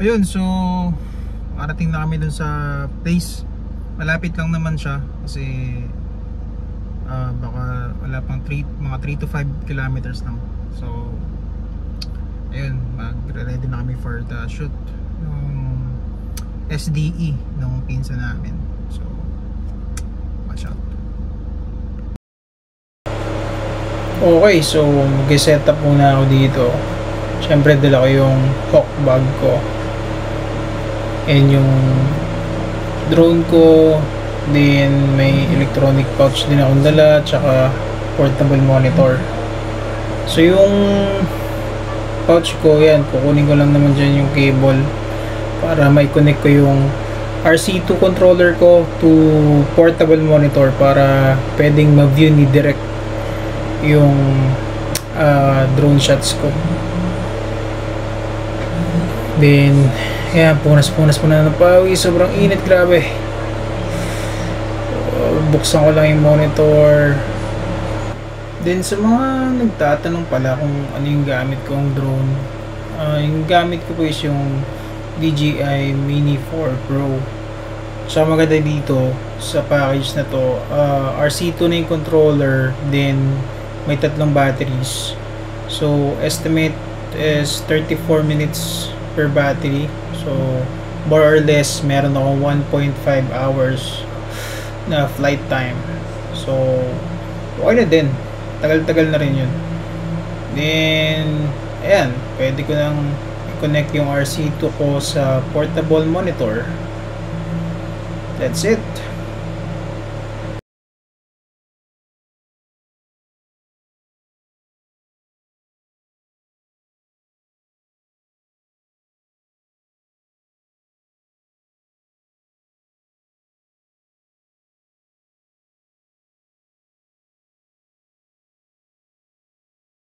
Ayun, so arating na kami dun sa place. Malapit lang naman siya kasi baka wala pang mga 3 to 5 kilometers lang. So ayun, magre-ready na kami for the shoot ng SDE nung pinsa namin. So watch out. Okay, so mag-set up muna ako dito. Siyempre dala ko yung hawk bag ko and yung drone ko, then may electronic pouch din akong dala, tsaka portable monitor. So yung pouch ko, yan, kukunin ko lang naman dyan yung cable para may connect ko yung RC2 controller ko to portable monitor para pwedeng ma-view ni direct yung drone shots ko. Then ayan, punas muna ng pawis, sobrang init, grabe. Buksan ko lang yung monitor. Then sa mga nagtatanong pala kung ano yung gamit kong drone, yung gamit ko po is yung DJI Mini 4 Pro. So maganda dito sa package na to, RC2 na yung controller, then may 3 batteries. So estimate is 34 minutes per battery. So more or less meron akong 1.5 hours na flight time. So okay na din, tagal-tagal na rin yun. Then ayan, pwede ko nang i-connect yung RC2 ko sa portable monitor. That's it.